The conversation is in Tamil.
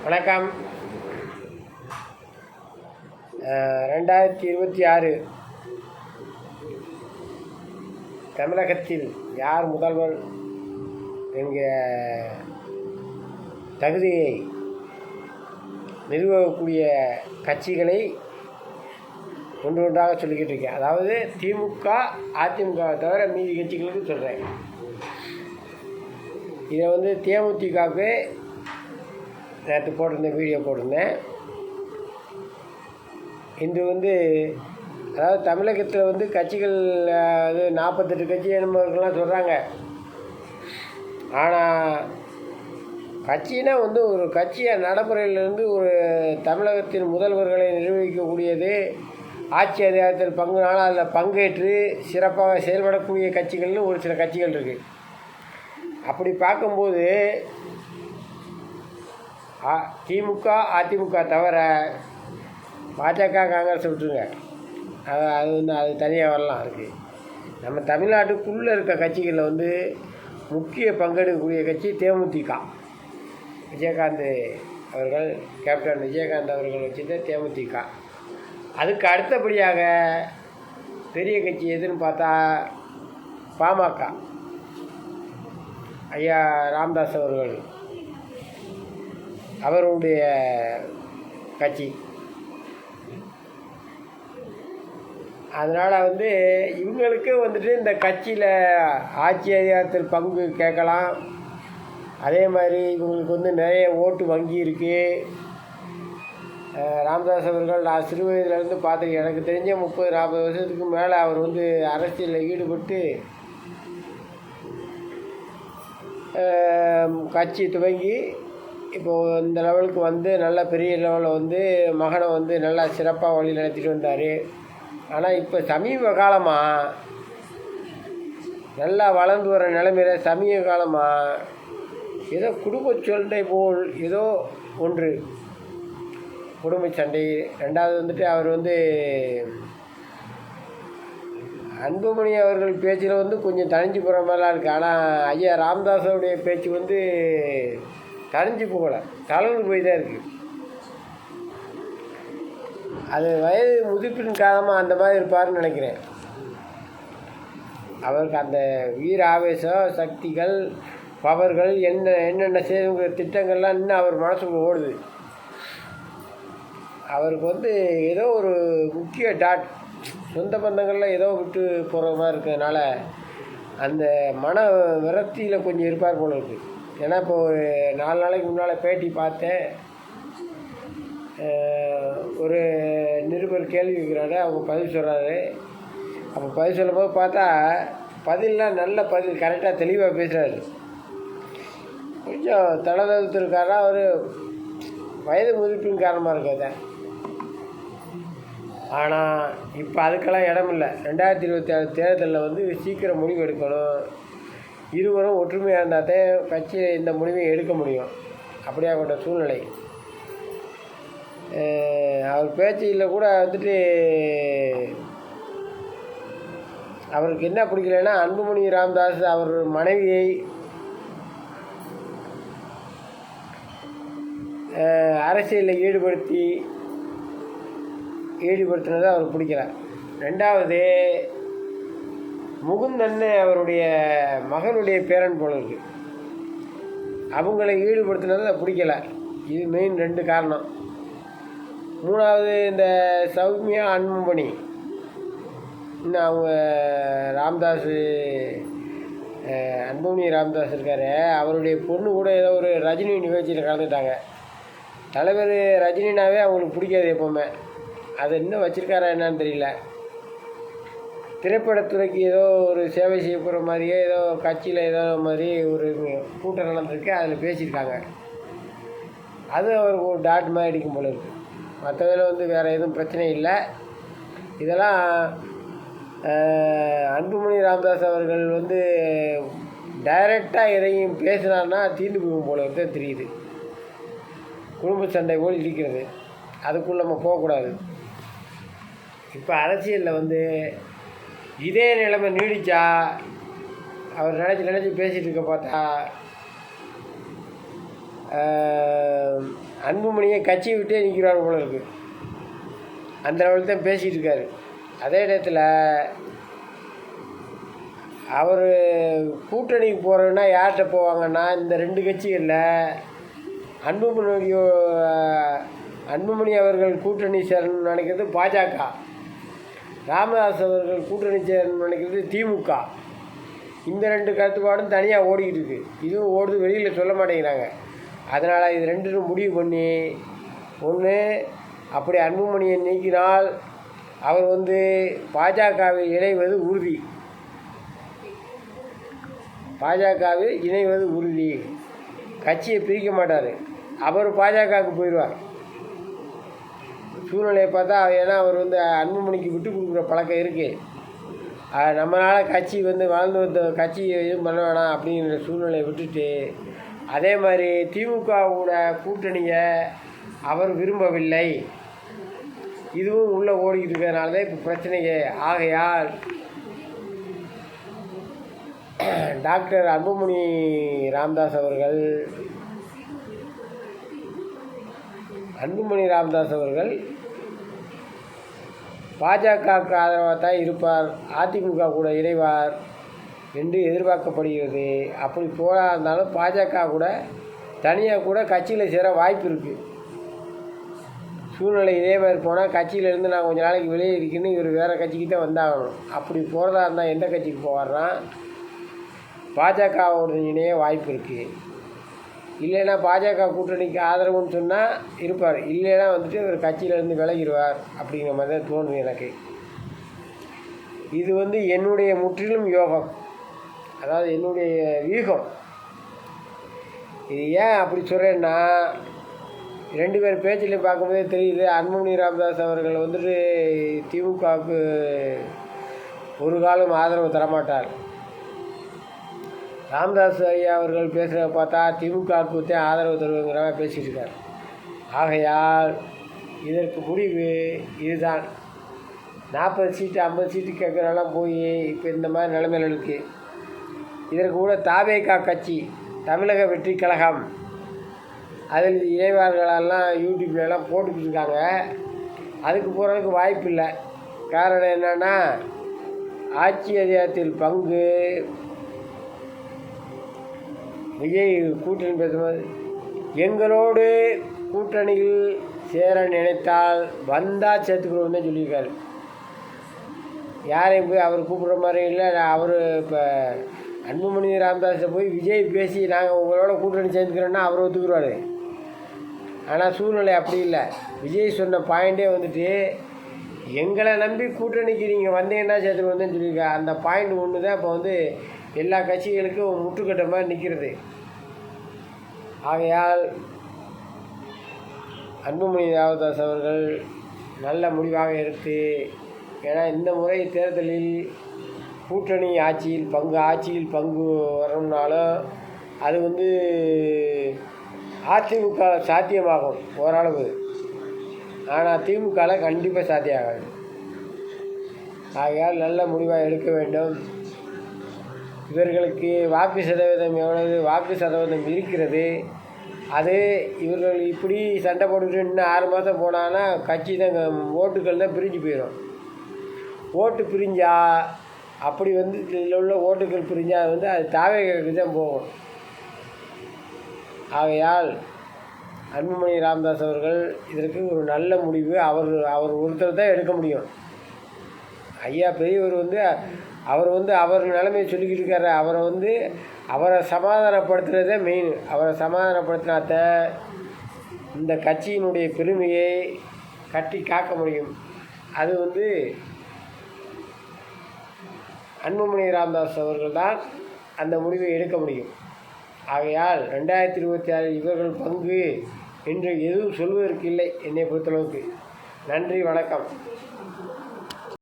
வணக்கம். 2026 தமிழகத்தில் யார் முதல்வர் என்கிற தகுதியை நிறுவக்கூடிய கட்சிகளை ஒன்று ஒன்றாக சொல்லிக்கிட்டு இருக்கேன். அதாவது திமுக, அதிமுகவை தவிர மீதி கட்சிகளுக்கு சொல்கிறேன். இதை தேமுதிகவுக்கு நேற்று போட்டிருந்தேன், வீடியோ போட்டிருந்தேன். இன்று அதாவது தமிழகத்தில் கட்சிகள் 48 கட்சி என்னமெல்லாம் சொல்கிறாங்க. ஆனால் கட்சினா ஒரு கட்சியை நடைமுறையிலிருந்து ஒரு தமிழகத்தின் முதல்வர்களை நிர்வகிக்கக்கூடியது, ஆட்சி அதிகாரத்தில் பங்குனால அதில் பங்கேற்று சிறப்பாக செயல்படக்கூடிய கட்சிகள்னு ஒரு சில கட்சிகள் இருக்குது. அப்படி பார்க்கும்போது திமுக, அதிமுக தவிர பாஜக, காங்கிரஸ் விட்டுருங்க, அது தனியாக வரலாம் இருக்குது. நம்ம தமிழ்நாட்டுக்குள்ளே இருக்க கட்சிகளில் முக்கிய பங்கெடுக்கக்கூடிய கட்சி தேமுதிக. விஜயகாந்த் அவர்கள், கேப்டன் விஜயகாந்த் அவர்கள் வச்சுருந்த தேமுதிக. அதுக்கு அடுத்தபடியாக பெரிய கட்சி எதுன்னு பார்த்தா பாமக, ஐயா ராமதாஸ் அவருடைய கட்சி. அதனால் இவங்களுக்கு இந்த கட்சியில் ஆட்சி அதிகாரத்தில் பங்கு கேட்கலாம். அதே மாதிரி இவங்களுக்கு நிறைய ஓட்டு வங்கி இருக்குது. ராமதாஸ் அவர்கள் நான் சிறு வயதிலேருந்து பார்த்துருக்கேன். எனக்கு தெரிஞ்ச 30-40 வருஷத்துக்கு மேலே அவர் அரசியலில் ஈடுபட்டு கட்சி துவங்கி இப்போது இந்த லெவலுக்கு நல்ல பெரிய லெவலில் மகனை நல்லா சிறப்பாக வழி நடத்திட்டு வந்தார். ஆனால் இப்போ சமீப காலமாக நல்லா வளர்ந்து வர நிலைமையில் சமீப காலமாக ஏதோ குடும்ப சண்டை போல் ஏதோ ஒன்று, குடும்ப சண்டை. ரெண்டாவது அவர் அன்புமணி அவர்கள் பேச்சில் கொஞ்சம் தணிஞ்சு போகிற மாதிரிலாம் இருக்குது. ஆனால் ஐயா ராமதாஸோடைய பேச்சு தணிஞ்சு போகலை, தளர்ந்து போய் தான் இருக்குது. அது வயது முதிர்ப்பின் காரணமாக அந்த மாதிரி இருப்பார்னு நினைக்கிறேன். அவருக்கு அந்த வீர ஆவேசம், சக்திகள், பவர்கள், என்னென்ன செய்யுங்கிற திட்டங்கள்லாம் இன்னும் அவர் மனசுக்குள்ள ஓடுது. அவருக்கு ஏதோ ஒரு முக்கிய சொந்த பந்தங்கள்லாம் ஏதோ விட்டு போகிற மாதிரி இருக்கிறதுனால அந்த மன விரக்தியில் கொஞ்சம் இருப்பார் போல இருக்குது. ஏன்னா இப்போ ஒரு 4 நாளைக்கு முன்னால் பேட்டி பார்த்தேன். ஒரு நிருபர் கேள்வி கேட்குறாரு, அவங்க பதில் சொல்கிறாரு. அப்போ பதில் சொல்லும்போது பார்த்தா பதிலெலாம் நல்ல பதில், கரெக்டாக தெளிவாக பேசுகிறாரு. கொஞ்சம் தளதழுத்திருக்காரா, அவர் வயது முதிர்ப்பின் காரணமாக இருக்காது. ஆனால் இப்போ அதுக்கெல்லாம் இடமில்லை. 2026 தேர்தலில் சீக்கிரம் முடிவு எடுக்கணும். இருவரும் ஒற்றுமையாக இருந்தால் தான் கட்சி இந்த முடிவை எடுக்க முடியும். அப்படியாப்பட்ட சூழ்நிலை. அவர் பேச்சில் கூட அவருக்கு என்ன பிடிக்கலன்னா, அன்புமணி ராமதாஸ் அவர் மனைவியை அரசியலில் ஈடுபடுத்தினது அவருக்கு பிடிக்கல. ரெண்டாவது, முகுந்தன் அவருடைய மகனுடைய பேரன் போல இருக்குது, அவங்களை ஈடுபடுத்தினது பிடிக்கலை. இது மெயின் 2 காரணம். மூணாவது, இந்த சௌமியா அன்புமணி, இன்னும் அவங்க அன்புமணி ராமதாஸ் இருக்கார், அவருடைய பொண்ணு கூட ஏதோ ஒரு ரஜினி நிகழ்ச்சியில் கலந்துட்டாங்க. தலைவர் ரஜினினாவே அவங்களுக்கு பிடிக்காது எப்போவுமே. அது இன்னும் வச்சுருக்காரா என்னன்னு தெரியல. திரைப்படத்துறைக்கு ஏதோ ஒரு சேவை செய்ய போகிற மாதிரியே ஏதோ கட்சியில் ஏதோ மாதிரி ஒரு கூட்டம் நடந்திருக்கு, அதில் பேசியிருக்காங்க. அது அவருக்கு ஒரு டாட் மாதிரி அடிக்கும் போல இருக்குது. மற்றதில் வேறு எதுவும் பிரச்சனை இல்லை. இதெல்லாம் அன்புமணி ராமதாஸ் அவர்கள் டைரெக்டாக எதையும் பேசினார்னா தீர்ந்து போகும் போல தான் தெரியுது. குடும்ப சண்டை போல் இருக்கிறது, அதுக்குள்ளே நம்ம போகக்கூடாது. இப்போ அரசியலில் இதே நிலைமை நீடித்தா, அவர் நினச்சி பேசிகிட்டு இருக்க பார்த்தா அன்புமணியை கட்சியை விட்டே நிற்கிறார் போல இருக்கு. அந்த லெவலில் தான் பேசிகிட்டு இருக்காரு. அதே இடத்துல அவர் கூட்டணிக்கு போகிறதுன்னா யார்கிட்ட போவாங்கன்னா, இந்த 2 கட்சிகளில் அன்புமணி அவர்கள் கூட்டணி சேரணும்னு நினைக்கிறது பாஜக, ராமதாஸ் அவர்கள் கூட்டணி சேரணும்னு நினைக்கிறது திமுக. இந்த 2 கருத்துப்பாடும் தனியாக ஓடிக்கிட்டு இருக்குது. இதுவும் ஓடுது, வெளியில் சொல்ல மாட்டேங்கிறாங்க. அதனால் இது 2ம் முடிவு பண்ணி, ஒன்று அப்படி அன்புமணியை நீக்கினால் அவர் பாஜகவில் இணைவது உறுதி. பாஜகவில் இணைவது உறுதி. கட்சியை பிரிக்க மாட்டார். அவர் பாஜகவுக்கு போயிடுவார். சூழ்நிலையை பார்த்தா, ஏன்னா அவர் அன்புமணிக்கு விட்டு கொடுக்குற பழக்கம் இருக்குது. நம்மளால் கட்சி வளர்ந்து வந்த கட்சியை எதுவும் பண்ண வேணாம் அப்படிங்கிற சூழ்நிலையை விட்டுட்டு, அதே மாதிரி திமுகவோட கூட்டணியை அவர் விரும்பவில்லை. இதுவும் உள்ளே ஓடிக்கிட்டு இருக்கிறதுனால தான் இப்போ பிரச்சனையே. ஆகையால் டாக்டர் அன்புமணி ராமதாஸ் அவர்கள் பாஜகவுக்கு ஆதரவாக தான் இருப்பார், அதிமுக கூட இணைவார் என்று எதிர்பார்க்கப்படுகிறது. அப்படி போராக இருந்தாலும் பாஜக கூட தனியாக கூட கட்சியில் சேர வாய்ப்பு இருக்குது. சூழ்நிலை இதே மாதிரி போனால் கட்சியிலேருந்து நான் கொஞ்சம் நாளைக்கு வெளியே இருக்கேன்னு இவர் வேறு கட்சிக்கு தான் வந்தாகணும். அப்படி போகிறதா இருந்தால் எந்த கட்சிக்கு போவார்னா பாஜகவோட இணைய வாய்ப்பு இருக்குது. இல்லைன்னா பாஜக கூட்டணிக்கு ஆதரவுன்னு சொன்னால் இருப்பார். இல்லைன்னா இவர் கட்சியிலேருந்து விலகிடுவார் அப்படிங்கிற மாதிரி தான் தோணுது எனக்கு. இது என்னுடைய முற்றிலும் யோகம், அதாவது என்னுடைய யூகம். இது ஏன் அப்படி சொல்கிறேன்னா, 2 பேர் பேச்சிலையும் பார்க்கும்போதே தெரியுது. அன்புமணி ராமதாஸ் அவர்கள் திமுகவுக்கு ஒரு காலம் ஆதரவு தரமாட்டார். ராமதாஸ் ஐயா அவர்கள் பேசுகிறத பார்த்தா திமுகவுக்கு தான் ஆதரவு தருவங்கிற மாதிரி பேசிகிட்டு இருக்கார். ஆகையால் இதற்கு முடிவு இதுதான். 40 சீட்டு 50 சீட்டு கேட்குறதெல்லாம் போய் இப்போ இந்த மாதிரி நிலைமையில் இருக்குது. இதற்கு கூட தாவேகா கட்சி, தமிழக வெற்றி கழகம், அதில் இணைவார்களெல்லாம் யூடியூப்லலாம் போட்டுக்கிட்டு இருக்காங்க. அதுக்கு போகிறதுக்கு வாய்ப்பு இல்லை. காரணம் என்னென்னா, ஆட்சி அதிகாரத்தில் பங்கு. விஜய் கூட்டணி பேசும்போது எங்களோடு கூட்டணியில் சேர நினைத்தால் வந்தால் சேர்த்துக்கிறோம் தான் சொல்லியிருக்காரு. யாரையும் போய் அவர் கூப்பிட்ற மாதிரி இல்லை. அவர் இப்போ அன்புமணி ராமதாஸை போய் விஜய் பேசி நாங்கள் உங்களோட கூட்டணி சேர்ந்துக்கிறோன்னா அவர் ஒத்துக்குருவார். ஆனால் சூழ்நிலை அப்படி இல்லை. விஜய் சொன்ன பாயிண்ட்டே எங்களை நம்பி கூட்டணிக்கு நீங்கள் வந்தீங்கன்னா சேர்த்துக்கிறோம் தான் சொல்லியிருக்காரு. அந்த பாயிண்ட் ஒன்று தான் இப்போ எல்லா கட்சிகளுக்கும் முட்டுக்கட்ட மாதிரி நிற்கிறது. ஆகையால் அன்புமணி ராமதாஸ் அவர்கள் நல்ல முடிவாக எடுத்து, ஏன்னா இந்த முறை தேர்தலில் கூட்டணி ஆட்சியில் பங்கு வரணும்னாலும் அது அதிமுக சாத்தியமாகும் ஓரளவு. ஆனால் திமுகவில் கண்டிப்பாக சாத்தியம் ஆகாது. ஆகையால் நல்ல முடிவாக எடுக்க வேண்டும். இவர்களுக்கு வாக்கு சதவீதம் எவ்வளவு வாக்கு சதவீதம் இருக்கிறது, அது இவர்கள் இப்படி சண்டை போட்டுக்கிட்டு இன்னும் 6 மாதம் போனான்னா கட்சி தான் ஓட்டுகள் தான் பிரிஞ்சு போயிடும். ஓட்டு பிரிஞ்சால் அப்படி இதில் உள்ள ஓட்டுகள் பிரிஞ்சால் அது தாவேகாவுக்கு தான் போகும். ஆகையால் அன்புமணி ராமதாஸ் அவர்கள் இதற்கு ஒரு நல்ல முடிவு அவர் ஒருத்தர் தான் எடுக்க முடியும். ஐயா பெரியவர் அவர் அவர் நிலைமையை சொல்லிக்கிட்டு இருக்காரு. அவரை சமாதானப்படுத்துகிறதே மெயின். அவரை சமாதானப்படுத்தினாத்தான் இந்த கட்சியினுடைய பெருமையை கட்டி காக்க முடியும். அது அன்புமணி ராமதாஸ் அவர்கள் தான் அந்த முடிவை எடுக்க முடியும். ஆகையால் 2026 இவர்கள் பங்கு என்று எதுவும் சொல்வதற்கு இல்லை என்னை பொறுத்தளவுக்கு. நன்றி, வணக்கம்.